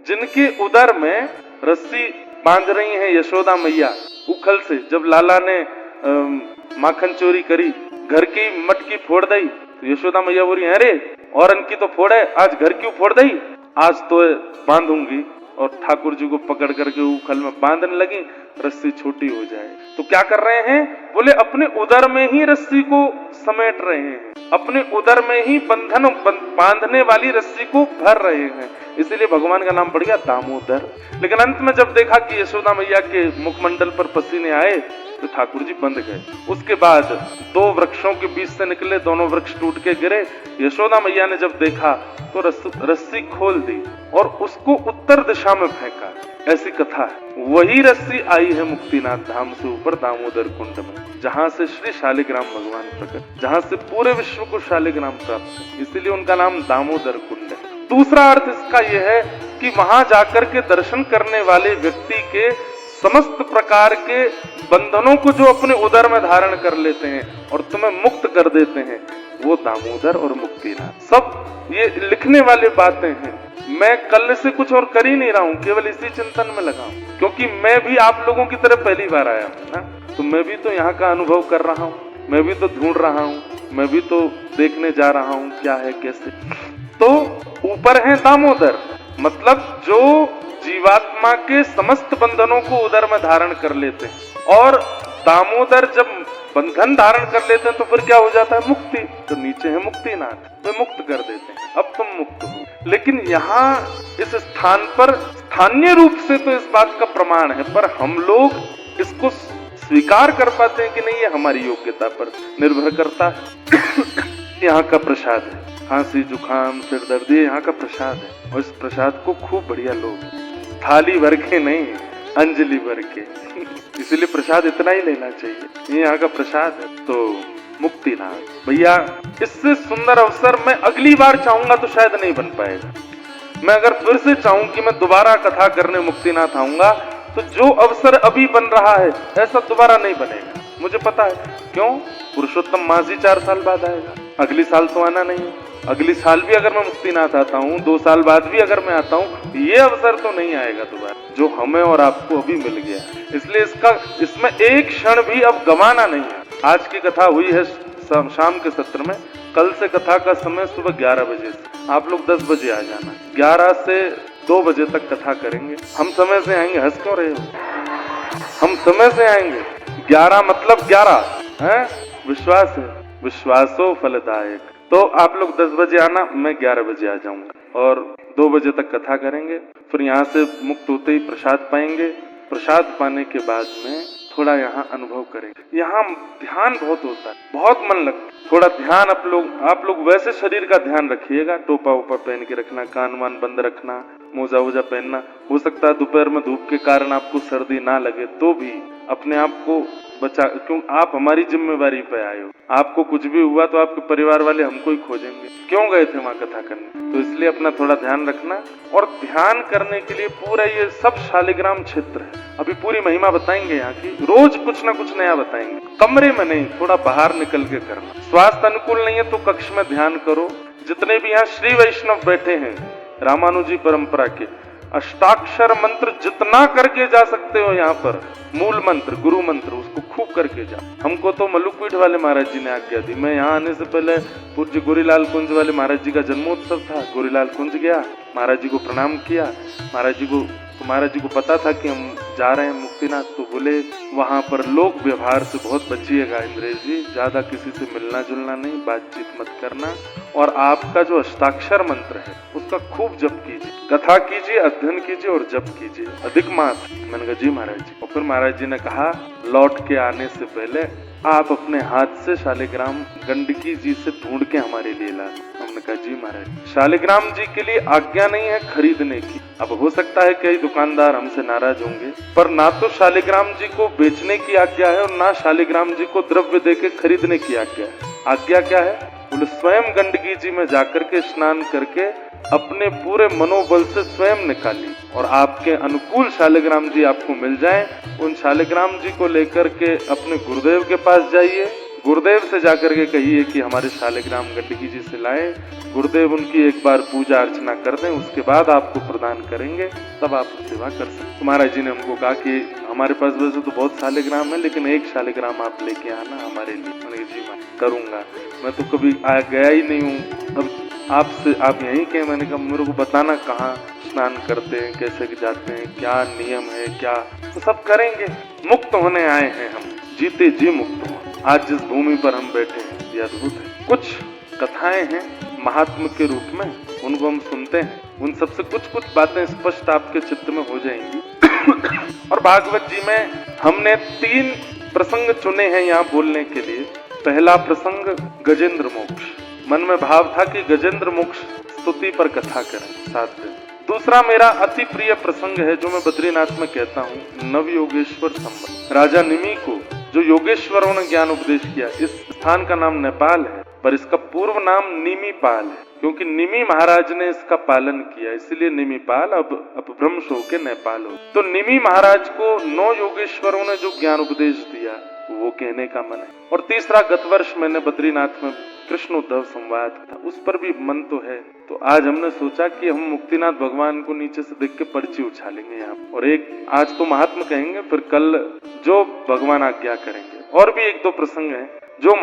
जिनके उदर में रस्सी बांध रही है यशोदा मैया उखल से। जब लाला ने माखन चोरी करी, घर की मटकी फोड़ दी, तो यशोदा मैया बोली अरे और इनकी तो फोड़ है, आज घर क्यों फोड़ दी, आज तो बांधूंगी। और ठाकुर जी को पकड़ करके उखल में बांधने लगी, रस्सी छोटी हो जाए। तो क्या कर रहे हैं, बोले अपने उदर में ही रस्सी को समेट रहे हैं, अपने उदर में ही बंधन बांधने वाली रस्सी को भर रहे हैं, इसीलिए भगवान का नाम पड़ गया दामोदर। लेकिन अंत में जब देखा कि यशोदा मैया के मुखमंडल पर पसीने आए तो ठाकुर जी बंध गए। उसके बाद दो वृक्षों के बीच से निकले, दोनों वृक्ष टूट के गिरे। यशोदा मैया ने जब देखा तो रस्सी खोल दी और उसको उत्तर दिशा में फेंका। ऐसी कथा है। वही रस्सी आई है मुक्तिनाथ धाम से ऊपर दामोदर कुंड में, जहां से श्री शालिग्राम भगवान प्रकट, जहां से पूरे विश्व को शालिग्राम प्राप्त है, इसीलिए उनका नाम दामोदर कुंड है। दूसरा अर्थ इसका यह है कि वहां जाकर के दर्शन करने वाले व्यक्ति के समस्त प्रकार के बंधनों को जो अपने उदर में धारण कर लेते हैं और तुम्हें मुक्त कर देते हैं, वो दामोदर और मुक्तिनाथ। सब ये लिखने वाली बातें हैं। मैं कल से कुछ और कर ही नहीं रहा हूँ, केवल इसी चिंतन में लगा हूँ, क्योंकि मैं भी आप लोगों की तरह पहली बार आया हूँ ना, तो मैं भी तो यहाँ का अनुभव कर रहा हूँ, मैं भी तो ढूंढ रहा हूँ, मैं भी तो देखने जा रहा हूँ क्या है कैसे। तो ऊपर है दामोदर, मतलब जो जीवात्मा के समस्त बंधनों को उदर में धारण कर लेते हैं, और दामोदर जब बंधन धारण कर लेते हैं तो फिर क्या हो जाता है, मुक्ति। तो नीचे है मुक्तिनाथ, वे मुक्त कर देते हैं, अब तुम मुक्त हो। लेकिन यहाँ इस स्थान पर स्थानीय रूप से तो इस बात का प्रमाण है, पर हम लोग इसको स्वीकार कर पाते हैं कि नहीं, ये हमारी योग्यता पर निर्भर करता है। यहाँ का प्रसाद है, खांसी जुकाम सिर दर्द, ये यहाँ का प्रसाद है, और इस प्रसाद को खूब बढ़िया लोग थाली भर के नहीं, अंजलि भर के, इसीलिए प्रसाद इतना ही लेना चाहिए, ये यहाँ का प्रसाद है। तो मुक्तिनाथ भैया, इससे सुंदर अवसर मैं अगली बार चाहूंगा तो शायद नहीं बन पाएगा। मैं अगर फिर से चाहूं कि मैं दोबारा कथा करने मुक्तिनाथ आऊंगा, तो जो अवसर अभी बन रहा है ऐसा दोबारा नहीं बनेगा, मुझे पता है। क्यों? पुरुषोत्तम मासी 4 साल बाद आएगा, अगली साल तो आना नहीं है। अगली साल भी अगर मैं मुक्तिनाथ आता हूँ, 2 साल बाद भी अगर मैं आता हूँ, ये अवसर तो नहीं आएगा दोबारा, जो हमें और आपको अभी मिल गया। इसलिए इसमें एक क्षण भी अब गंवाना नहीं है। आज की कथा हुई है शाम के सत्र में, कल से कथा का समय सुबह 11 बजे से, आप लोग 10 बजे आ जाना। 11 से 2 बजे तक कथा करेंगे। हम समय से आएंगे, हंस क्यों रहे हो, हम समय से आएंगे। 11 मतलब 11 है, विश्वास है, विश्वासो फलदायक। तो आप लोग 10 बजे आना, मैं 11 बजे आ जाऊंगा, और 2 बजे तक कथा करेंगे। फिर यहाँ से मुक्त होते ही प्रसाद पाएंगे। प्रसाद पाने के बाद में थोड़ा यहाँ अनुभव करेंगे। यहाँ ध्यान बहुत होता है, बहुत मन लगता है। थोड़ा ध्यान आप लोग वैसे शरीर का ध्यान रखिएगा, टोपा वोपा पहन के रखना, कान वान बंद रखना, मोजा वोजा पहनना। हो सकता है दोपहर में धूप के कारण आपको सर्दी ना लगे, तो भी अपने आप को बचा, क्यों आप हमारी जिम्मेवारी पे आए हो। आपको कुछ भी हुआ तो आपके परिवार वाले हमको ही खोजेंगे, क्यों गए थे वहां कथा करने। तो इसलिए अपना थोड़ा ध्यान रखना। और ध्यान करने के लिए पूरा ये सब शालिग्राम क्षेत्र है। अभी पूरी महिमा बताएंगे यहाँ की, रोज कुछ ना कुछ नया बताएंगे। कमरे में नहीं, थोड़ा बाहर निकल के करना। स्वास्थ्य अनुकूल नहीं है तो कक्ष में ध्यान करो। जितने भी यहाँ श्री वैष्णव बैठे हैं रामानुजी परंपरा के, अष्टाक्षर मंत्र जितना करके जा सकते हो यहाँ पर, मूल मंत्र गुरु मंत्र, उसको खूब करके जा। हमको तो मल्लुकपीठ वाले महाराज जी ने आज्ञा दी। मैं यहाँ आने से पहले पूज्य गोरीलाल कुंज वाले महाराज जी का जन्मोत्सव था, गोरीलाल कुंज गया, महाराज जी को प्रणाम किया। महाराज जी को पता था कि हम जा रहे हैं मुक्तिनाथ, तो बोले वहां पर लोक व्यवहार से बहुत बचिएगा इंद्रेश जी, ज्यादा किसी से मिलना जुलना नहीं, बातचीत मत करना, और आपका जो अष्टाक्षर मंत्र है उसका खूब जप कीजिए, कथा कीजिए, अध्ययन कीजिए और जप कीजिए अधिक मास। मैंने कहा जी महाराज जी। और फिर महाराज जी ने कहा लौट के आने से पहले आप अपने हाथ से शालिग्राम गंडकी जी से ढूंढ के हमारे लिए ला। हमने कहा जी महाराज। शालिग्राम जी के लिए आज्ञा नहीं है खरीदने की। अब हो सकता है कई दुकानदार हमसे नाराज होंगे, पर ना तो शालिग्राम जी को बेचने की आज्ञा है और ना शालिग्राम जी को द्रव्य देके खरीदने की आज्ञा है। आज्ञा क्या है? बोले स्वयं गंडकी जी में जाकर के स्नान करके अपने पूरे मनोबल से स्वयं निकाली, और आपके अनुकूल शालिग्राम जी आपको मिल जाएं। उन शालिग्राम जी को लेकर के अपने गुरुदेव के पास जाइए, गुरुदेव से जाकर के कहिए कि हमारे शालिग्राम गंडकी जी से लाए, गुरुदेव उनकी एक बार पूजा अर्चना कर दें, उसके बाद आपको प्रदान करेंगे, तब आप सेवा कर सकते। महाराज जी ने हमको कहा कि हमारे पास वैसे तो बहुत शालिग्राम है, लेकिन एक शालिग्राम आप लेके आना हमारे लिए। मैंने जी मैं करूंगा, मैं तो कभी गया ही नहीं हूँ, अब आपसे आप यहीं के। मैंने कहा मेरे को बताना कहाँ स्नान करते हैं, कैसे जाते हैं, क्या नियम है, क्या तो सब करेंगे। मुक्त होने आए हैं हम, जीते जी मुक्त हो। आज जिस भूमि पर हम बैठे हैं ये अद्भुत है। कुछ कथाएं हैं महात्मा के रूप में, उनको हम सुनते हैं, उन सबसे कुछ कुछ बातें स्पष्ट आपके चित्त में हो जाएंगी। और भागवत जी में हमने 3 प्रसंग चुने हैं यहाँ बोलने के लिए। पहला प्रसंग गजेंद्र मोक्ष, मन में भाव था कि गजेंद्र मोक्ष स्तुति पर कथा करें 7 दिन। दूसरा मेरा अति प्रिय प्रसंग है जो मैं बद्रीनाथ में कहता हूँ, नव योगेश्वर संबंध। राजा निमि को जो योगेश्वरों ने ज्ञान उपदेश किया, इस स्थान का नाम नेपाल है पर इसका पूर्व नाम निमिपाल है, क्योंकि निमि महाराज ने इसका पालन किया, इसलिए निमिपाल अब अपभ्रंश होके नेपाल हो। तो निमि महाराज को 9 योगेश्वरों ने जो ज्ञान उपदेश दिया वो कहने का मन है। और तीसरा गत वर्ष मैंने बद्रीनाथ में कृष्ण उद्धव संवाद था, उस पर भी मन तो है। तो आज हमने सोचा कि हम मुक्तिनाथ भगवान को नीचे से देख के पर्ची उछालेंगे यहाँ, और एक आज तो महात्मा कहेंगे, फिर कल जो भगवान आज्ञा करेंगे। और भी 1-2 प्रसंग हैं जो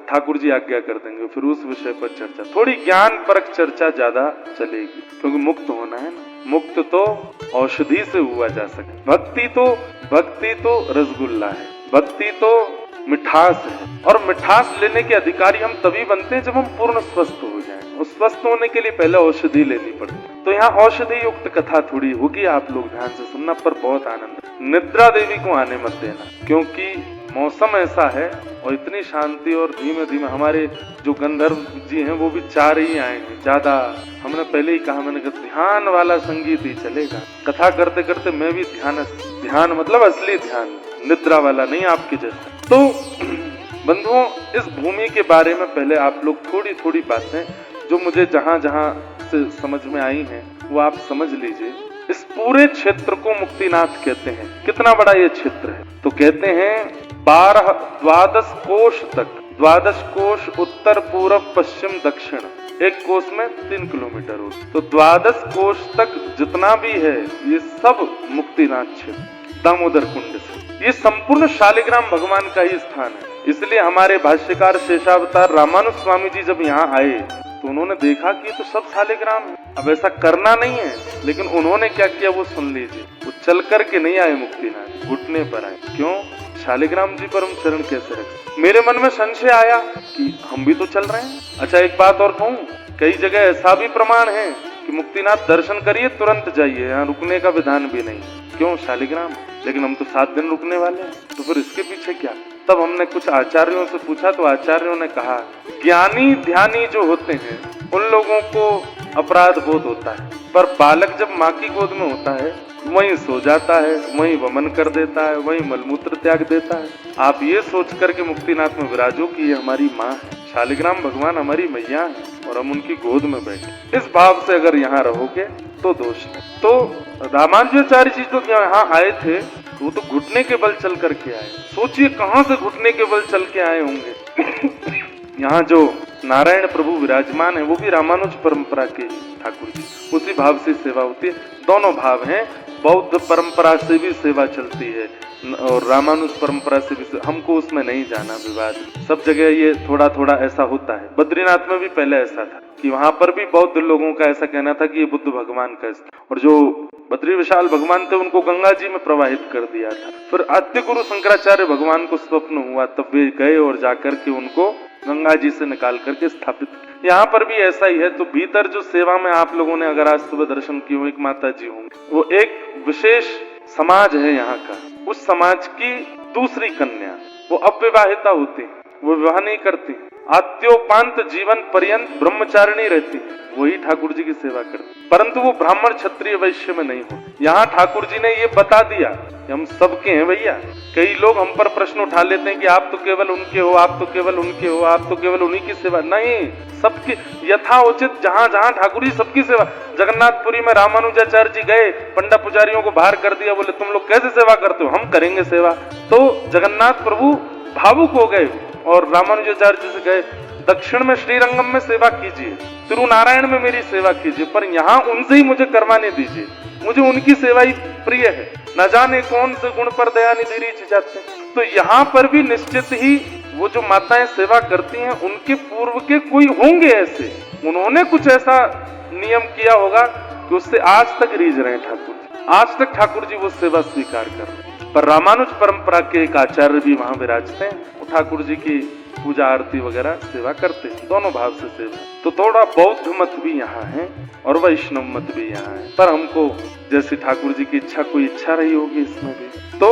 ठाकुर जी आज्ञा कर देंगे, फिर उस विषय पर चर्चा, थोड़ी ज्ञान परक चर्चा ज्यादा चलेगी, क्योंकि मुक्त होना है ना। मुक्त तो औषधि से हुआ जा सके। भक्ति तो रसगुल्ला है, भक्ति तो मिठास है, और मिठास लेने के अधिकारी हम तभी बनते हैं जब हम पूर्ण स्वस्थ हो जाएं। और स्वस्थ होने के लिए पहले औषधि लेनी पड़ती है। तो यहाँ औषधि युक्त कथा थोड़ी होगी, आप लोग ध्यान से सुनना, पर बहुत आनंद। निद्रा देवी को आने मत देना, क्योंकि मौसम ऐसा है और इतनी शांति, और धीमे धीमे हमारे जो गंधर्व जी हैं वो भी 4 ही आए हैं ज्यादा। हमने पहले ही कहा, मैंने कहा ध्यान वाला संगीत ही चलेगा। कथा करते करते मैं भी ध्यान मतलब असली ध्यान, निद्रा वाला नहीं आपके जैसा। तो बंधुओं, इस भूमि के बारे में पहले आप लोग थोड़ी थोड़ी बातें जो मुझे जहां जहां से समझ में आई हैं वो आप समझ लीजिए। इस पूरे क्षेत्र को मुक्तिनाथ कहते हैं। कितना बड़ा ये क्षेत्र है? तो कहते हैं 12 कोश तक, 12 कोश उत्तर पूर्व पश्चिम दक्षिण, एक कोश में 3 किलोमीटर हो, तो 12 कोश तक जितना भी है ये सब मुक्तिनाथ क्षेत्र, दामोदर कुंड से। ये संपूर्ण शालिग्राम भगवान का ही स्थान है। इसलिए हमारे भाष्यकार शेषावतार रामानुज स्वामी जी जब यहाँ आए तो उन्होंने देखा कि तो सब शालिग्राम है। अब ऐसा करना नहीं है, लेकिन उन्होंने क्या किया वो सुन लीजिए। वो चल करके नहीं आए मुक्तिनाथ, घुटने पर आए। क्यों? शालिग्राम जी पर हम चरण कैसे रख। मेरे मन में संशय आया कि हम भी तो चल रहे हैं। अच्छा, एक बात और कहूँ, कई जगह ऐसा भी प्रमाण है कि मुक्तिनाथ दर्शन करिए तुरंत जाइए, यहाँ रुकने का विधान भी नहीं। क्यों? शालिग्राम। लेकिन हम तो 7 दिन रुकने वाले हैं, तो फिर इसके पीछे क्या? तब हमने कुछ आचार्यों से पूछा तो आचार्यों ने कहा, ज्ञानी ध्यानी जो होते हैं उन लोगों को अपराध बोध होता है, पर बालक जब माँ की गोद में होता है वहीं सो जाता है, वहीं वमन कर देता है, वहीं मलमूत्र त्याग देता है। आप ये सोच करके मुक्तिनाथ में विराजो कि ये हमारी माँ है, शालिग्राम भगवान हमारी मैया है और हम उनकी गोद में बैठे। इस भाव से अगर यहाँ रहोगे तो दोष नहीं। तो रामानुजाचार्य जी तो यहाँ आए थे तो वो तो घुटने के बल चल करके आए। सोचिए कहाँ से घुटने के बल चल के आए होंगे। यहाँ जो नारायण प्रभु विराजमान है वो भी रामानुज परंपरा के ठाकुर जी, उसी भाव से सेवा होती है। दोनों भाव हैं, बौद्ध परंपरा से भी सेवा चलती है और रामानुज परंपरा से भी। हमको उसमें नहीं जाना, विवाद सब जगह ये थोड़ा थोड़ा ऐसा होता है। बद्रीनाथ में भी पहले ऐसा था कि वहां पर भी बौद्ध लोगों का ऐसा कहना था कि ये बुद्ध भगवान का, और जो बद्री विशाल भगवान थे उनको गंगा जी में प्रवाहित कर दिया था। फिर आद्य गुरु शंकराचार्य भगवान को स्वप्न हुआ, तब वे गए और जाकर के उनको गंगा जी से निकाल करके स्थापित। यहाँ पर भी ऐसा ही है। तो भीतर जो सेवा में आप लोगों ने अगर आज सुबह दर्शन किए हो, एक माता जी होंगे, वो एक विशेष समाज है यहाँ का। उस समाज की दूसरी कन्या, वो अविवाहिता होती, वो विवाह नहीं करती, आत्योपांत जीवन पर्यंत ब्रह्मचारिणी रहती, वही ठाकुर जी की सेवा करती, परंतु वो ब्राह्मण क्षत्रिय वैश्य में नहीं हो। यहाँ ठाकुर जी ने ये बता दिया कि हम सबके हैं भैया। कई लोग हम पर प्रश्न उठा लेते हैं कि आप तो केवल उनके हो, आप तो केवल उनके हो, आप तो केवल उन्हीं की सेवा। नहीं, सबकी यथा उचित, जहाँ जहाँ ठाकुर जी सबकी सेवा। जगन्नाथपुरी में रामानुजाचार्य जी गए, पंडा पुजारियों को बाहर कर दिया, बोले तुम लोग कैसे सेवा करते हो, हम करेंगे सेवा। तो जगन्नाथ प्रभु भावुक हो गए और रामानुजाचार्य से गए, दक्षिण में श्रीरंगम में सेवा कीजिए, तिरुनारायण में मेरी सेवा कीजिए, पर यहाँ उनसे ही मुझे करवाने दीजिए, मुझे उनकी सेवा ही प्रिय है, न जाने कौन से गुण पर दया निधि रीछ जाते हैं। तो यहाँ पर भी निश्चित ही वो जो माताएं सेवा करती हैं उनके पूर्व के कोई होंगे ऐसे, उन्होंने कुछ ऐसा नियम किया होगा कि उससे आज तक रीझ रहे हैं ठाकुर जी, आज तक ठाकुर जी वो सेवा स्वीकार कर रहे हैं। पर रामानुज परंपरा के एक आचार्य भी वहां विराजते हैं, वो ठाकुर जी की पूजा आरती वगैरह सेवा करते हैं, दोनों भाव से सेवा। तो थोड़ा बौद्ध मत भी यहाँ है और वैष्णव मत भी यहाँ है, पर हमको जैसी ठाकुर जी की इच्छा, कोई इच्छा रही होगी इसमें भी। तो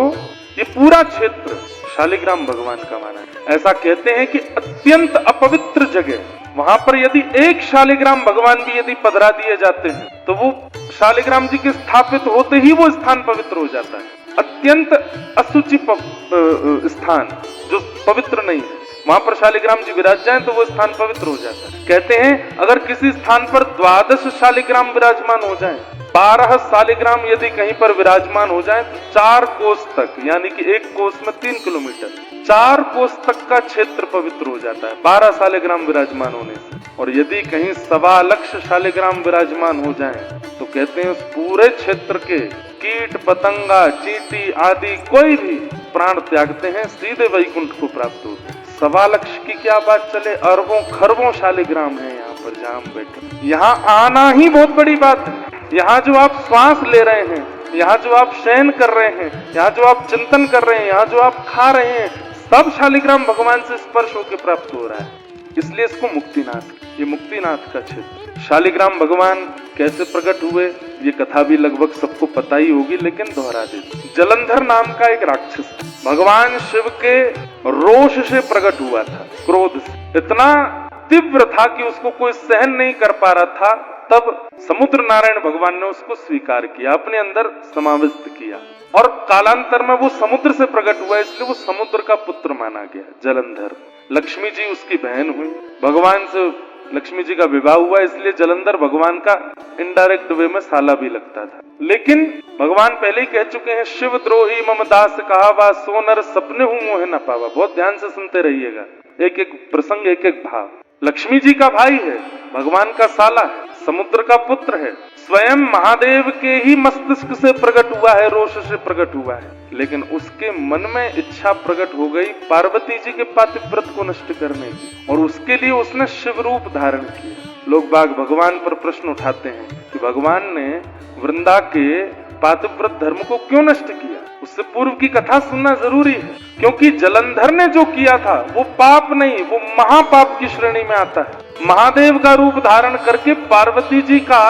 ये पूरा क्षेत्र शालिग्राम भगवान का माना है। ऐसा कहते हैं कि अत्यंत अपवित्र जगह, वहां पर यदि एक शालिग्राम भगवान भी यदि पधरा दिए जाते हैं तो वो शालिग्राम जी के स्थापित होते ही वो स्थान पवित्र हो जाता है। अत्यंत अशुचि स्थान जो पवित्र नहीं है, वहां पर शालिग्राम जी विराज जाएं तो वो स्थान पवित्र हो जाता है। कहते हैं अगर किसी स्थान पर 12 शालिग्राम विराजमान हो जाएं, 12 शालिग्राम यदि कहीं पर विराजमान हो जाएं तो 4 कोस तक, यानी कि एक कोस में 3 किलोमीटर, 4 कोस तक का क्षेत्र पवित्र हो जाता है 12 शालिग्राम विराजमान होने से। और यदि कहीं 1.25 लाख शालिग्राम विराजमान हो जाएं तो कहते हैं उस पूरे क्षेत्र के कीट पतंगा चींटी आदि कोई भी प्राण त्यागते हैं, सीधे वैकुंठ को प्राप्त होते हैं। 1.25 लाख की क्या बात चले, अरबों खरबों शालिग्राम है यहाँ पर जहां हम बैठे। यहाँ आना ही बहुत बड़ी बात है। यहाँ जो आप श्वास ले रहे हैं, यहाँ जो आप शयन कर रहे हैं, यहाँ जो आप चिंतन कर रहे हैं, यहाँ जो आप खा रहे हैं, सब शालिग्राम भगवान से स्पर्श होकर प्राप्त हो रहा है। इसलिए इसको मुक्तिनाथ, ये मुक्तिनाथ का क्षेत्र। शालिग्राम भगवान कैसे प्रकट हुए ये कथा भी लगभग सबको पता ही होगी, लेकिन दोहरा देते। जलंधर नाम का एक राक्षस भगवान शिव के रोष से प्रकट हुआ था, क्रोध से इतना तीव्र था कि उसको कोई सहन नहीं कर पा रहा था। तब समुद्र नारायण भगवान ने उसको स्वीकार किया, अपने अंदर समाविष्ट किया, और कालांतर में वो समुद्र से प्रकट हुआ, इसलिए वो समुद्र का पुत्र माना गया जलंधर। लक्ष्मी जी उसकी बहन हुई, भगवान से लक्ष्मी जी का विवाह हुआ, इसलिए जलंधर भगवान का इनडायरेक्ट वे में साला भी लगता था। लेकिन भगवान पहले ही कह चुके हैं, शिव द्रोही मम दास कहावा, सोनर सपने हूं मोह न पावा। बहुत ध्यान से सुनते रहिएगा, एक एक प्रसंग एक एक भाव। लक्ष्मी जी का भाई है, भगवान का साला है, समुद्र का पुत्र है, स्वयं महादेव के ही मस्तिष्क से प्रकट हुआ है, रोष से प्रकट हुआ है। लेकिन उसके मन में इच्छा प्रकट हो गई पार्वती जी के पातिव्रत को नष्ट करने की, और उसके लिए उसने शिव रूप धारण किया। लोग बाग भगवान पर प्रश्न उठाते हैं कि भगवान ने वृंदा के पातिव्रत धर्म को क्यों नष्ट किया। उससे पूर्व की कथा सुनना जरूरी है, क्योंकि जलंधर ने जो किया था वो पाप नहीं, वो महापाप की श्रेणी में आता है। महादेव का रूप धारण करके पार्वती जी का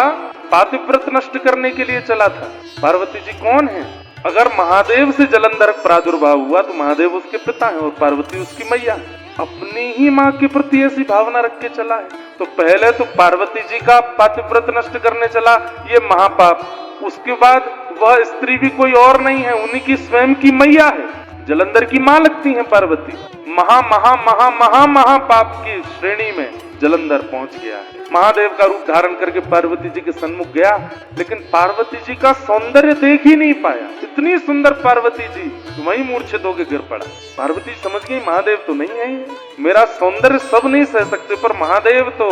पातिव्रत नष्ट करने के लिए चला था। पार्वती जी कौन है? अगर महादेव से जलंधर प्रादुर्भाव हुआ तो महादेव उसके पिता हैं और पार्वती उसकी मैया है। अपनी ही माँ के प्रति ऐसी भावना रख के चला है, तो पहले तो पार्वती जी का पातिव्रत नष्ट करने चला, ये महापाप। उसके बाद वह स्त्री भी कोई और नहीं है, उन्हीं की स्वयं की मैया है, जलंधर की मां लगती है पार्वती। महा महा महा महा महापाप की श्रेणी में जलंधर पहुंच गया है। महादेव का रूप धारण करके पार्वती जी के सन्मुख गया, लेकिन पार्वती जी का सौंदर्य देख ही नहीं पाया। इतनी सुंदर पार्वती जी, वहीं मूर्छित होकर गिर पड़ा। पार्वती जी समझ गई महादेव तो नहीं है ये, मेरा सौंदर्य सब नहीं सह सकते, पर महादेव तो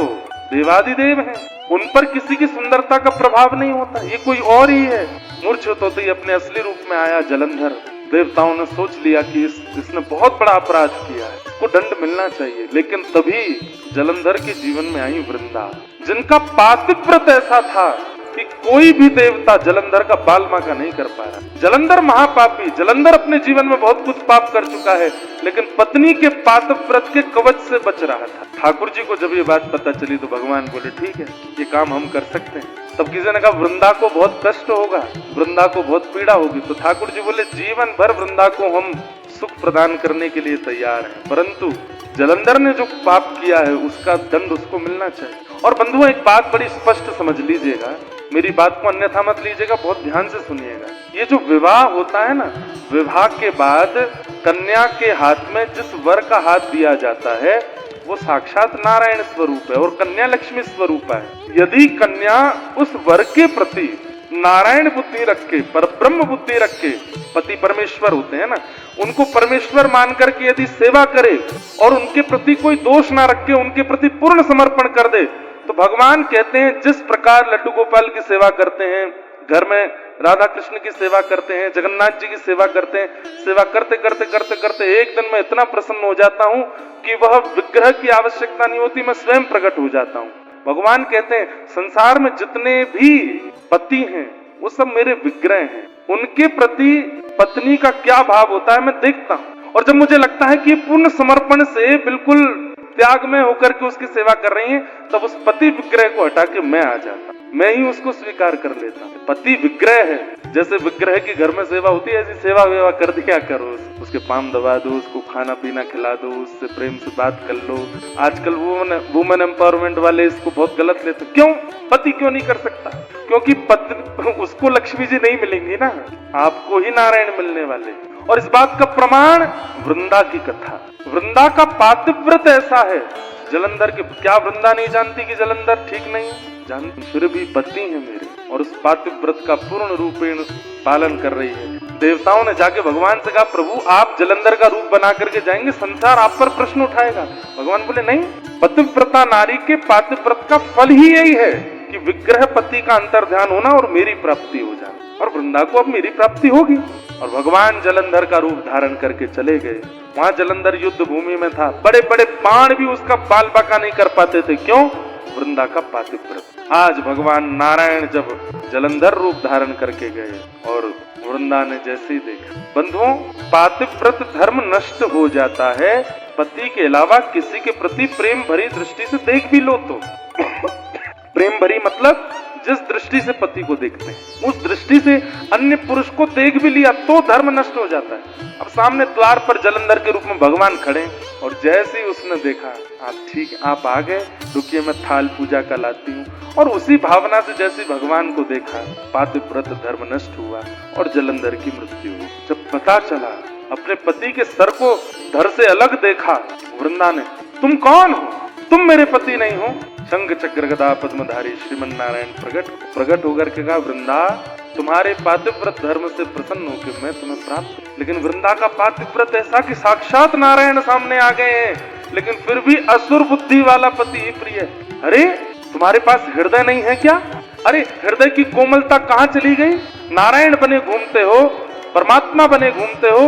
देवादिदेव हैं, उन पर किसी की सुंदरता का प्रभाव नहीं होता, ये कोई और ही है। मूर्छित होते ही अपने असली रूप में आया जलंधर। देवताओं ने सोच लिया कि इसने बहुत बड़ा अपराध किया है, इसको दंड मिलना चाहिए। लेकिन तभी जलंधर के जीवन में आई वृंदा, जिनका पातिव्रत ऐसा था कि कोई भी देवता जलंधर का बालमाका नहीं कर पा रहा। जलंधर महापापी, जलंधर अपने जीवन में बहुत कुछ पाप कर चुका है, लेकिन पत्नी के पातिव्रत के कवच से बच रहा था। ठाकुर जी को जब ये बात पता चली तो भगवान बोले ठीक है, ये काम हम कर सकते हैं। तब किसी ने कहा वृंदा को बहुत कष्ट होगा, वृंदा को बहुत पीड़ा होगी, तो ठाकुर जी बोले जीवन भर वृंदा को हम सुख प्रदान करने के लिए तैयार हैं, परंतु जलंधर ने जो पाप किया है उसका दंड उसको मिलना चाहिए। और बंधुओं एक बात बड़ी स्पष्ट समझ लीजिएगा, मेरी बात को अन्यथा मत लीजिएगा, बहुत ध्यान से सुनिएगा। ये जो विवाह होता है ना, विवाह के बाद कन्या के हाथ में जिस वर का हाथ दिया जाता है वो साक्षात नारायण स्वरूप है और कन्या लक्ष्मी स्वरूप है। यदि कन्या उस वर के प्रति नारायण बुद्धि रख के, परब्रह्म बुद्धि रख के, पति परमेश्वर होते हैं ना, उनको परमेश्वर मान करके यदि सेवा करे और उनके प्रति कोई दोष ना रख के उनके प्रति पूर्ण समर्पण कर दे, तो भगवान कहते हैं जिस प्रकार लड्डू गोपाल की सेवा करते हैं, घर में राधा कृष्ण की सेवा करते हैं, जगन्नाथ जी की सेवा करते हैं, सेवा करते करते करते करते एक दिन मैं इतना प्रसन्न हो जाता हूं कि वह विग्रह की आवश्यकता नहीं होती, मैं स्वयं प्रकट हो जाता हूं। भगवान कहते हैं संसार में जितने भी पति हैं वो सब मेरे विग्रह हैं, उनके प्रति पत्नी का क्या भाव होता है मैं देखता हूं, और जब मुझे लगता है कि ये पूर्ण समर्पण से बिल्कुल त्याग में होकर के उसकी सेवा कर रही हैं, तब उस पति विग्रह को हटा के मैं आ जाता, मैं ही उसको स्वीकार कर लेता हूं। पति विग्रह है, जैसे विग्रह की घर में सेवा होती है ऐसी सेवा वेवा कर दिया करो, उसके पांव दबा दो, उसको खाना पीना खिला दो, उससे प्रेम से बात कर लो। आजकल वुमेन एम्पावरमेंट वाले इसको बहुत गलत लेते, क्यों? पति क्यों नहीं कर सकता? क्योंकि पत्नी उसको लक्ष्मी जी नहीं मिलेंगी ना, आपको ही नारायण मिलने वाले। और इस बात का प्रमाण वृंदा की कथा, वृंदा का पातिव्रत ऐसा है, जलंधर के क्या वृंदा नहीं जानती कि जलंधर ठीक नहीं जानती, फिर भी पति है मेरे, और उस पातिव्रत का पूर्ण रूपेण पालन कर रही है। देवताओं ने जाके भगवान से कहा प्रभु आप जलंधर का रूप बना करके जाएंगे, संसार आप पर प्रश्न उठाएगा। भगवान बोले नहीं, पतिव्रता नारी के पातिव्रत का फल ही यही है कि विग्रह पति का अंतर ध्यान होना और मेरी प्राप्ति हो जाना, और वृंदा को अब मेरी प्राप्ति होगी। और भगवान जलंधर का रूप धारण करके चले गए। वहां जलंधर युद्ध भूमि में था, बड़े बड़े बाण भी उसका बाल बाका नहीं कर पाते थे, क्यों? वृंदा का पातिव्रत। आज भगवान नारायण जब जलंधर रूप धारण करके गए और वृंदा ने जैसे ही देखा, बंधुओं पातिव्रत धर्म नष्ट हो जाता है, पति के अलावा किसी के प्रति प्रेम भरी दृष्टि से देख भी लो तो प्रेम भरी मतलब जिस दृष्टि से पति को देखते हैं उस दृष्टि से अन्य पुरुष को देख भी लिया तो धर्म नष्ट हो जाता है। अब सामने द्वार पर जलंधर के रूप में भगवान खड़े, और जैसे ही उसने देखा आप ठीक आप आ गए, रुकिए मैं थाल पूजा का लाती हूँ, और उसी भावना से जैसे भगवान को देखा पातिव्रत धर्म नष्ट हुआ और जलंधर की मृत्यु हुई। जब पता चला, अपने पति के सर को धड़ से अलग देखा, वृंदा ने तुम कौन हो? तुम मेरे पति नहीं हो। शंख चक्र गदा पद्मधारी श्रीमन नारायण प्रकट होकर के कहा वृंदा तुम्हारे पातिव्रत धर्म से प्रसन्न होकर मैं तुम्हें प्राप्त। लेकिन वृंदा का पातिव्रत ऐसा कि साक्षात नारायण सामने आ गए हैं, लेकिन फिर भी असुर बुद्धि वाला पति ही प्रिय। अरे तुम्हारे पास हृदय नहीं है क्या? अरे हृदय की कोमलता कहाँ चली गई? नारायण बने घूमते हो, परमात्मा बने घूमते हो,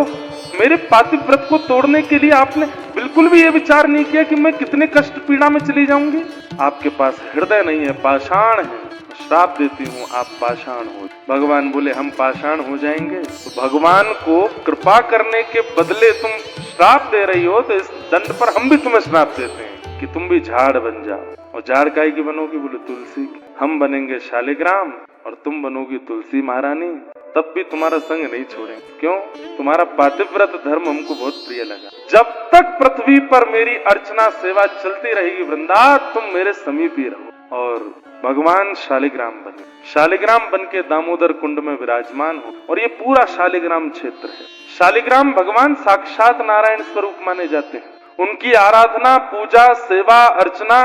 मेरे पातिव्रत को तोड़ने के लिए आपने बिल्कुल भी ये विचार नहीं किया कि मैं कितने कष्ट पीड़ा में चली जाऊंगी। आपके पास हृदय नहीं है, पाषाण है, श्राप देती हूँ आप पाषाण हो। भगवान बोले हम पाषाण हो जाएंगे? तो भगवान को कृपा करने के बदले तुम श्राप दे रही हो, तो इस दंड पर हम भी तुम्हें श्राप देते हैं कि तुम भी झाड़ बन जाओ। और झाड़ काय की बनोगी? बोले तुलसी की। हम बनेंगे शालिग्राम और तुम बनोगी तुलसी महारानी, तब भी तुम्हारा संग नहीं छोड़ेंगे। क्यों? तुम्हारा पातिव्रत धर्म हमको बहुत प्रिय लगा। जब तक पृथ्वी पर मेरी अर्चना सेवा चलती रहेगी वृंदा, तुम मेरे समीप ही रहो। और भगवान शालिग्राम बने, शालिग्राम बन के दामोदर कुंड में विराजमान हो, और ये पूरा शालिग्राम क्षेत्र है। शालिग्राम भगवान साक्षात नारायण स्वरूप माने जाते हैं। उनकी आराधना, पूजा, सेवा, अर्चना,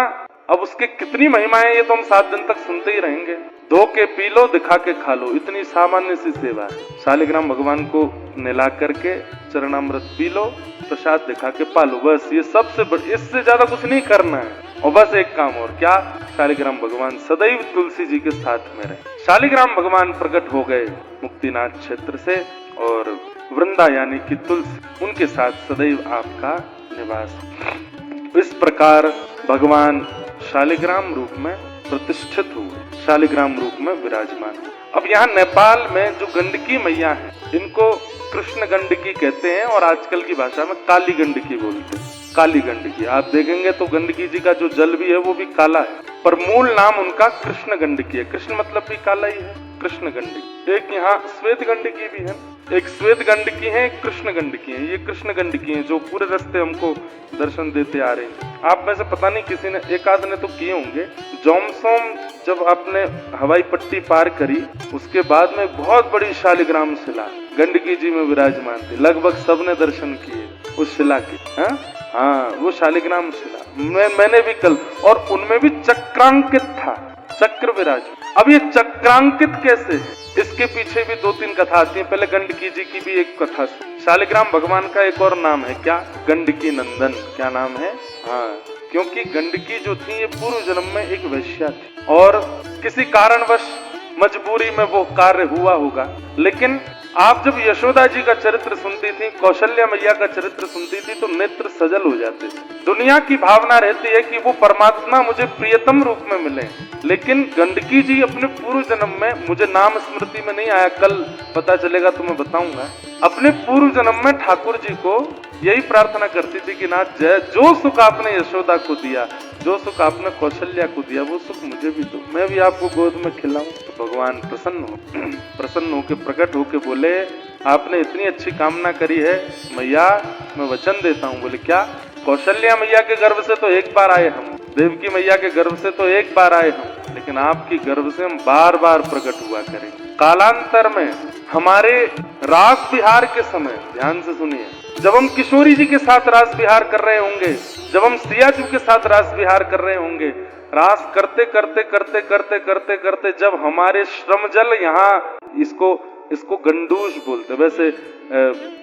अब उसके कितनी महिमाएं ये तो हम 7 दिन तक सुनते ही रहेंगे। धो के पी लो, दिखा के खा लो, इतनी सामान्य सी सेवा है। शालिग्राम भगवान को नहला करके चरणामृत पी लो, प्रसाद दिखा के पालो, बस ये सबसे बड़ी, इससे ज्यादा कुछ नहीं करना है। और बस एक काम और, क्या? शालिग्राम भगवान सदैव तुलसी जी के साथ में रहे। शालिग्राम भगवान प्रकट हो गए मुक्तिनाथ क्षेत्र से, और वृंदा यानी कि तुलसी उनके साथ सदैव आपका निवास। इस प्रकार भगवान शालिग्राम रूप में प्रतिष्ठित हुए, शालिग्राम रूप में विराजमान। अब यहाँ नेपाल में जो गंडकी मैया है, इनको कृष्ण गंडकी कहते हैं, और आजकल की भाषा में काली गंडकी बोलते हैं। काली गंडकी आप देखेंगे तो गंडकी जी का जो जल भी है वो भी काला है, पर मूल नाम उनका कृष्ण गंडकी है। कृष्ण मतलब भी काला ही है, कृष्ण गंडकी। एक यहाँ श्वेत गंडकी भी है, एक श्वेत गंडकी है, एक कृष्ण गंडकी है। ये कृष्ण गंडकी है जो पूरे रास्ते हमको दर्शन देते आ रहे हैं। आप में से पता नहीं किसी ने, एक आध ने तो किए होंगे। जोमसोम जब आपने हवाई पट्टी पार करी, उसके बाद में बहुत बड़ी शालिग्राम शिला गंडकी जी में विराजमान थी। लगभग सबने दर्शन किए उस शिला के। हाँ, वो शालिग्राम शिला मैंने भी कल, और उनमें भी चक्रांकित था। चक्र विराज। अब ये चक्रांकित कैसे है, इसके पीछे भी 2-3 कथा आती है। पहले गंडकी जी की भी एक कथा। शालिग्राम भगवान का एक और नाम है क्या, गंडकी नंदन। क्या नाम है? हाँ, क्योंकि गंडकी जो थी ये पूर्व जन्म में एक वैश्या थी और किसी कारणवश मजबूरी में वो कार्य हुआ होगा। लेकिन आप जब यशोदा जी का चरित्र सुनती थी, कौशल्या मैया का चरित्र सुनती थी, तो नेत्र सजल हो जाते थे। दुनिया की भावना रहती है कि वो परमात्मा मुझे प्रियतम रूप में मिले, लेकिन गंडकी जी अपने पूर्व जन्म में, मुझे नाम स्मृति में नहीं आया, कल पता चलेगा तो मैं बताऊंगा, अपने पूर्व जन्म में ठाकुर जी को यही प्रार्थना करती थी कि नाथ जय, जो सुख आपने यशोदा को दिया, जो सुख आपने कौशल्या को दिया, वो सुख मुझे भी दो, मैं भी आपको गोद में खिलाऊं। तो भगवान प्रसन्न होके प्रकट होके बोले, आपने इतनी अच्छी कामना करी है मैया, मैं वचन देता हूँ। बोले क्या? कौशल्या मैया के गर्भ से तो एक बार आए हम, देवकी मैया के गर्भ से तो एक बार आए हम, लेकिन आपकी गर्भ से हम बार बार प्रकट हुआ करें। कालांतर में हमारे रास विहार के समय, ध्यान से सुनिए, जब हम किशोरी जी के साथ रास विहार कर रहे होंगे, जब हम सिया जी के साथ रास विहार कर रहे होंगे, रास करते करते करते करते करते करते जब हमारे श्रम जल, यहाँ इसको गंडूश बोलते, वैसे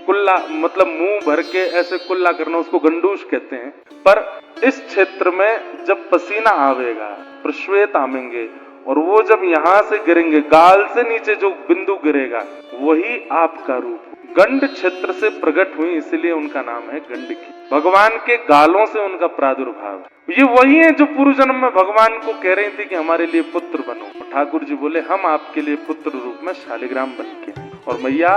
कुल्ला मतलब मुंह भर के ऐसे कुल्ला करना, उसको गंडूश कहते हैं। पर इस क्षेत्र में जब पसीना आवेगा, प्रश्वेत आवेंगे, और वो जब यहाँ से गिरेंगे, गाल से नीचे जो बिंदु गिरेगा, वही आपका रूप गंड क्षेत्र से प्रकट हुई, इसलिए उनका नाम है गंडकी। भगवान के गालों से उनका प्रादुर्भाव, ये वही है जो पूर्व जन्म में भगवान को कह रही थी कि हमारे लिए पुत्र बनो। ठाकुर जी बोले, हम आपके लिए पुत्र रूप में शालिग्राम बन के, और मैया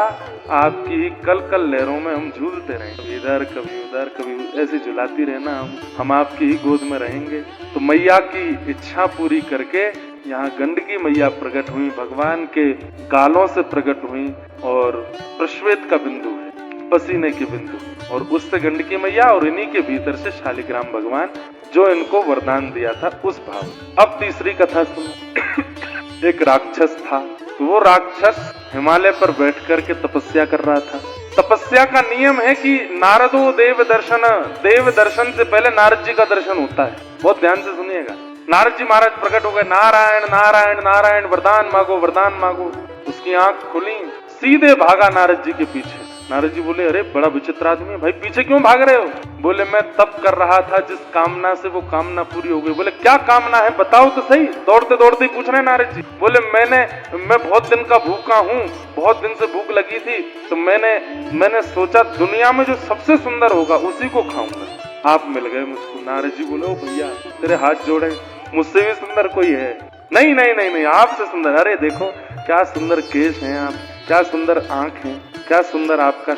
आपकी ही कल कल लहरों में हम झूलते रहे, कभी इधर कभी उधर कभी ऐसी झुलाती रहना, हम आपकी ही गोद में रहेंगे। तो मैया की इच्छा पूरी करके यहाँ गंडकी मैया प्रकट हुई, भगवान के गालों से प्रकट हुई, और प्रश्वेत का बिंदु है, पसीने के बिंदु, और उससे गंडकी मैया, और इन्हीं के भीतर से शालिग्राम भगवान, जो इनको वरदान दिया था उस भाव। अब तीसरी कथा सुनो। एक राक्षस था, तो वो राक्षस हिमालय पर बैठ करके तपस्या कर रहा था। तपस्या का नियम है कि नारदो देव दर्शन से पहले नारद जी का दर्शन होता है। बहुत ध्यान से सुनिएगा। नारद जी महाराज प्रकट हो गए, नारायण नारायण नारायण, वरदान मांगो वरदान मांगो। उसकी आंख खुली, सीधे भागा नारद जी के पीछे। नारद जी बोले, अरे बड़ा विचित्र आदमी है भाई, पीछे क्यों भाग रहे हो? बोले, मैं तप कर रहा था जिस कामना से, वो कामना पूरी हो गई। बोले, क्या कामना है बताओ तो सही। दौड़ते दौड़ते ही पूछ रहे नारद जी। बोले, मैं बहुत दिन का भूखा हूँ, बहुत दिन से भूख लगी थी, तो मैंने सोचा दुनिया में जो सबसे सुंदर होगा उसी को खाऊंगा। आप मिल गए मुझको। नारद जी बोले, ओ भैया तेरे हाथ जोड़े, मुझसे भी सुंदर कोई है? नहीं नहीं नहीं नहीं, आपसे सुंदर। अरे देखो क्या सुंदर केश हैं आप, क्या सुंदर आंख है, क्या सुंदर आपका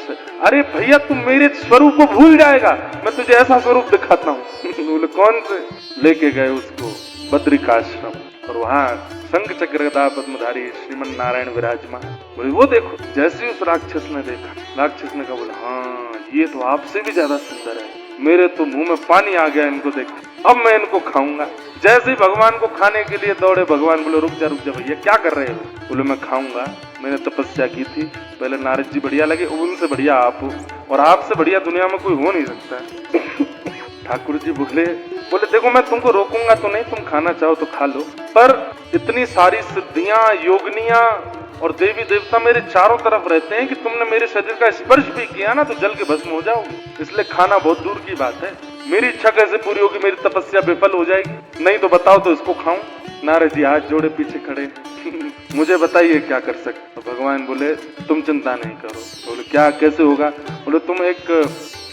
अरे भैया तुम मेरे स्वरूप को भूल जाएगा, मैं तुझे ऐसा स्वरूप दिखाता हूँ। बोले, कौन से? लेके गए उसको बद्रिकाश्रम, और वहाँ शंख चक्र गदा पद्मधारी श्रीमन नारायण विराजमान। बोले, वो देखो। जैसे उस राक्षस ने देखा, राक्षस ने कहा, बोले, हाँ ये तो आपसे भी ज्यादा सुंदर है, मेरे तो मुंह में पानी आ गया इनको देख, अब मैं इनको खाऊंगा। जैसे ही भगवान को खाने के लिए दौड़े, भगवान बोले, रुक जा भैया, क्या कर रहे हो? बोले, मैं खाऊंगा, मैंने तपस्या की थी। पहले नारद जी बढ़िया लगे, उनसे बढ़िया आप हो, और आपसे बढ़िया दुनिया में कोई हो नहीं सकता। ठाकुर जी बोले देखो मैं तुमको रोकूंगा तो नहीं, तुम खाना चाहो तो खा लो, पर इतनी सारी सिद्धियां, योगनियां और देवी देवता मेरे चारों तरफ रहते हैं कि तुमने मेरे शरीर का स्पर्श भी किया ना तो जल के भस्म हो जाओगे, इसलिए खाना बहुत दूर की बात है। मेरी इच्छा कैसे पूरी होगी, मेरी तपस्या विफल हो जाएगी, नहीं तो बताओ तो इसको खाऊं। नारद जी हाथ जोड़े पीछे खड़े मुझे बताइए क्या कर सकते। तो भगवान बोले, तुम चिंता नहीं करो। बोले, क्या कैसे होगा? बोले, तुम एक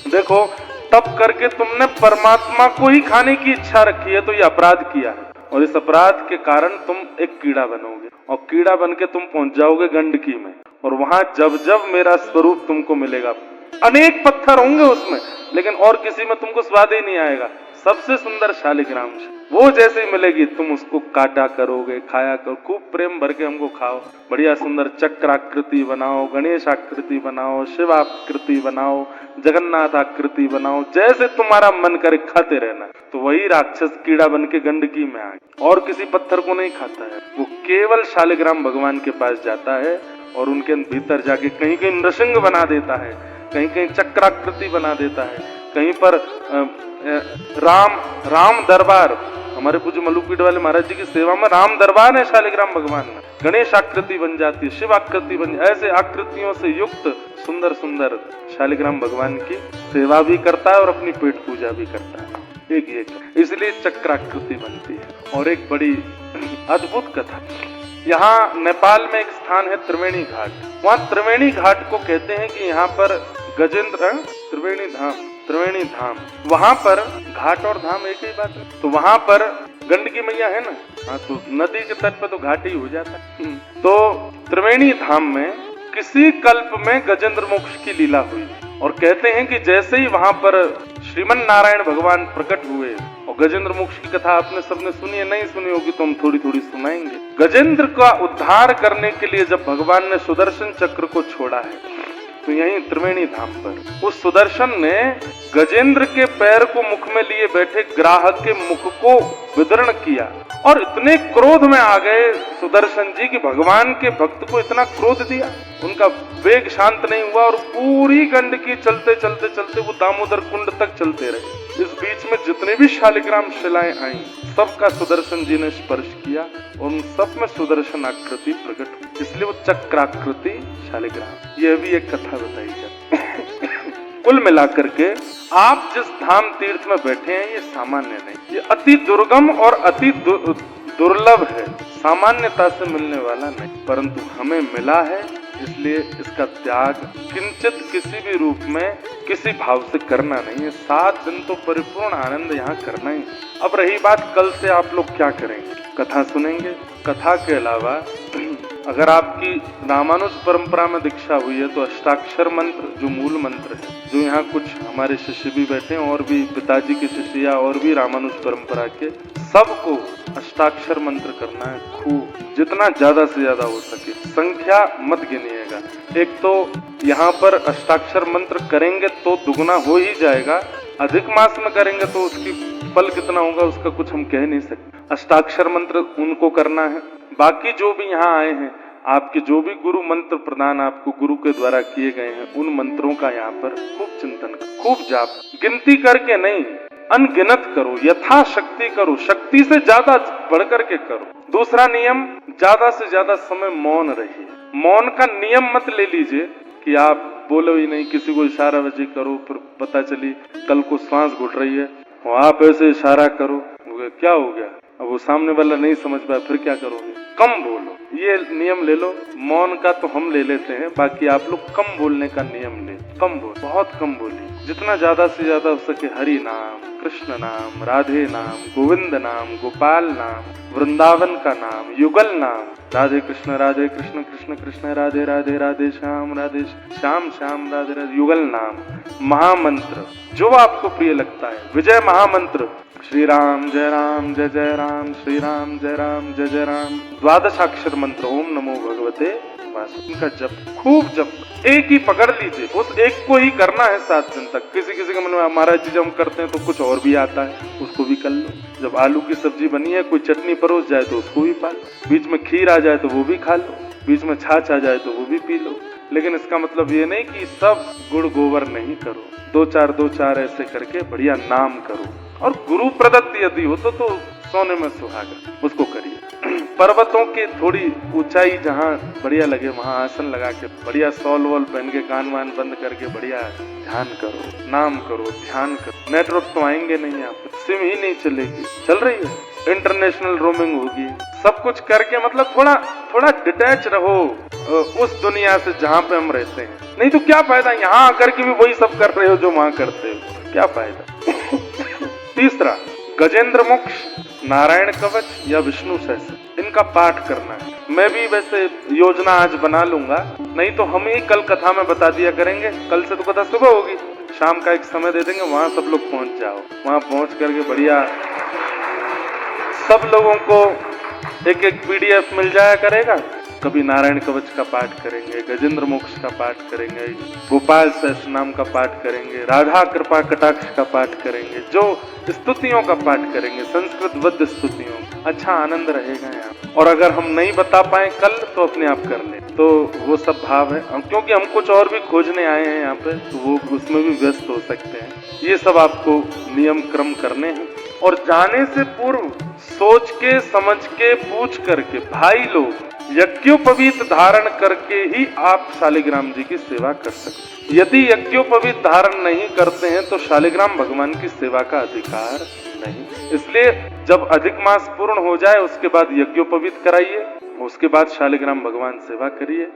देखो, तप करके तुमने परमात्मा को ही खाने की इच्छा रखी है, तो ये अपराध किया है, और इस अपराध के कारण तुम एक कीड़ा बनोगे, और कीड़ा बन के तुम पहुंच जाओगे गंडकी में, और वहां जब जब मेरा स्वरूप तुमको मिलेगा, अनेक पत्थर होंगे उसमें, लेकिन और किसी में तुमको स्वाद ही नहीं आएगा, सबसे सुंदर शालिग्राम, वो जैसे ही मिलेगी तुम उसको काटा करोगे, खाया करो, खूब प्रेम भर के हमको खाओ, बढ़िया सुंदर चक्राकृति बनाओ, गणेश आकृति बनाओ, शिव आकृति बनाओ, जगन्नाथ आकृति बनाओ, जैसे तुम्हारा मन करे खाते रहना। तो वही राक्षस कीड़ा बन के गंडकी में आ गया, और किसी पत्थर को नहीं खाता है, वो केवल शालिग्राम भगवान के पास जाता है, और उनके भीतर जाके कहीं कहीं नृसिंह बना देता है, कहीं कहीं चक्राकृति बना देता है, कहीं पर राम दरबार, हमारे पूज्य मल्लूपीठ वाले महाराज जी की सेवा में राम दरबार है शालिग्राम भगवान में। गणेश आकृति बन जाती है, शिव आकृति बन, ऐसे आकृतियों से युक्त सुंदर सुंदर शालिग्राम भगवान की सेवा भी करता है और अपनी पेट पूजा भी करता है। एक इसलिए चक्राकृति बनती है। और एक बड़ी अद्भुत कथा, यहाँ नेपाल में एक स्थान है त्रिवेणी घाट, वहाँ त्रिवेणी घाट को कहते हैं कि यहाँ पर गजेंद्र त्रिवेणी धाम, वहाँ पर घाट और धाम एक ही बात है। तो वहाँ पर गंडकी मैया है ना, हाँ, तो नदी के तट पर तो घाट ही हो जाता है। तो त्रिवेणी धाम में किसी कल्प में गजेंद्र मोक्ष की लीला हुई और कहते हैं कि जैसे ही वहां पर श्रीमन नारायण भगवान प्रकट हुए, और गजेंद्र मोक्ष की कथा आपने सबने सुनी है, नहीं सुनी होगी तो हम थोड़ी थोड़ी सुनाएंगे। गजेंद्र का उद्धार करने के लिए जब भगवान ने सुदर्शन चक्र को छोड़ा है, तो यहीं त्रिवेणी धाम पर उस सुदर्शन ने गजेंद्र के पैर को मुख में लिए बैठे ग्राहक के मुख को विदर्ण किया और इतने क्रोध में आ गए सुदर्शन जी कि भगवान के भक्त को इतना क्रोध दिया, उनका वेग शांत नहीं हुआ और पूरी गंडकी चलते चलते चलते वो दामोदर कुंड तक चलते रहे। इस बीच में जितने भी शालिग्राम शिलाएं आई, सबका सुदर्शन जी ने स्पर्श किया और उन सब में सुदर्शन आकृति प्रकट हुई, इसलिए वो चक्राकृति शालिग्राम। यह भी एक कथा बताई जाती। कुल मिलाकर के आप जिस धाम तीर्थ में बैठे हैं, ये सामान्य नहीं, ये अति दुर्गम और अति दुर्लभ है, सामान्यता से मिलने वाला नहीं, परंतु हमें मिला है, इसलिए इसका त्याग किंचित किसी भी रूप में किसी भाव से करना नहीं है। 7 दिन तो परिपूर्ण आनंद यहाँ करना ही। अब रही बात कल से आप लोग क्या करेंगे, कथा सुनेंगे। कथा के अलावा अगर आपकी रामानुज परंपरा में दीक्षा हुई है तो अष्टाक्षर मंत्र जो मूल मंत्र है, जो यहाँ कुछ हमारे शिष्य भी बैठे हैं और भी पिताजी के शिष्य या और भी रामानुज परंपरा के, सबको अष्टाक्षर मंत्र करना है खूब, जितना ज्यादा से ज्यादा हो सके। संख्या मत गिनिएगा। एक तो यहाँ पर अष्टाक्षर मंत्र करेंगे तो दुगुना हो ही जाएगा, अधिक मास में करेंगे तो उसकी फल कितना होगा उसका कुछ हम कह नहीं सकते। अष्टाक्षर मंत्र उनको करना है। बाकी जो भी यहाँ आए हैं, आपके जो भी गुरु मंत्र प्रदान आपको गुरु के द्वारा किए गए हैं, उन मंत्रों का यहाँ पर खूब चिंतन करो, खूब जाप, गिनती करके नहीं, अनगिनत करो, यथाशक्ति करो, शक्ति से ज्यादा बढ़ करके करो। दूसरा नियम, ज्यादा से ज्यादा समय मौन रहिए। मौन का नियम मत ले लीजिए कि आप बोलो ही नहीं, किसी को इशारा वजह करो, फिर पता चली कल को सांस घुट रही है और आप ऐसे इशारा करो, क्या हो गया, अब वो सामने वाला नहीं समझ पाया, फिर क्या करोगे। कम बोलो, ये नियम ले लो। मौन का तो हम ले लेते हैं, बाकी आप लोग कम बोलने का नियम ले, कम बोल, बहुत कम बोलिए, जितना ज्यादा से ज्यादा हो सके। हरि नाम, कृष्ण नाम, राधे नाम, गोविंद नाम, गोपाल नाम, वृंदावन का नाम, युगल नाम, राधे कृष्ण कृष्ण कृष्ण राधे राधे, राधे श्याम श्याम राधे राधे, युगल नाम, महामंत्र जो आपको प्रिय लगता है, विजय महामंत्र, श्री राम जय राम, श्री राम जय जय राम, 12 अक्षर मंत्र, ओम नमो भगवते वासुदेवाय, इनका जप, खूब जप, एक ही पकड़ लीजिए, उस एक को ही करना है 7 दिन तक। किसी के मन में महाराज जी जब हम करते हैं तो कुछ और भी आता है, उसको भी कर लो। जब आलू की सब्जी बनी है, कोई चटनी परोस जाए तो उसको भी पा लो, बीच में खीर आ जाए तो वो भी खा लो, बीच में छाछ आ जाए तो वो भी पी लो। लेकिन इसका मतलब ये नहीं कि सब गुड़ गोबर नहीं करो, 2-4 ऐसे करके बढ़िया नाम करो। और गुरु प्रदत्त यदि हो तो सोने में सुहागा, उसको करिए। पर्वतों की थोड़ी ऊंचाई जहाँ बढ़िया लगे वहां आसन लगा के बढ़िया सॉल वॉल पहन के कान वान बंद करके बढ़िया ध्यान करो, नाम करो, ध्यान करो। नेटवर्क तो आएंगे नहीं, यहाँ पे सिम ही नहीं चलेगी, चल रही है इंटरनेशनल रोमिंग होगी, सब कुछ करके मतलब थोड़ा डिटैच रहो उस दुनिया से जहाँ पे हम रहते हैं। नहीं तो क्या फायदा, यहाँ आकर के भी वही सब कर रहे हो जो वहां करते हो, क्या फायदा। तीसरा, गजेंद्र मोक्ष, नारायण कवच या विष्णु सहस्त्र, इनका पाठ करना है। मैं भी वैसे योजना आज बना लूंगा, नहीं तो हम ही कल कथा में बता दिया करेंगे। कल से तो कथा सुबह होगी, शाम का एक समय दे देंगे, वहां सब लोग पहुंच जाओ। वहां पहुंच करके बढ़िया सब लोगों को एक PDF मिल जाया करेगा, कभी नारायण कवच का पाठ करेंगे, गजेंद्र मोक्ष का पाठ करेंगे, गोपाल सहस्त्र नाम का पाठ करेंगे, राधा कृपा कटाक्ष का पाठ करेंगे, जो स्तुतियों का पाठ करेंगे, संस्कृत वद्य स्तुतियों। अच्छा आनंद रहेगा यहाँ। और अगर हम नहीं बता पाए कल तो अपने आप कर ले, तो वो सब भाव है। क्योंकि हम कुछ और भी खोजने आए हैं यहाँ पे, तो वो उसमें भी व्यस्त हो सकते हैं। ये सब आपको नियम क्रम करने हैं। और जाने से पूर्व सोच के समझ के पूछ करके भाई लोग यज्ञोपवीत धारण करके ही आप शालिग्राम जी की सेवा कर सकते। यदि यज्ञोपवीत धारण नहीं करते हैं तो शालिग्राम भगवान की सेवा का अधिकार नहीं। इसलिए जब अधिक मास पूर्ण हो जाए उसके बाद यज्ञोपवीत कराइए, उसके बाद शालिग्राम भगवान सेवा करिए।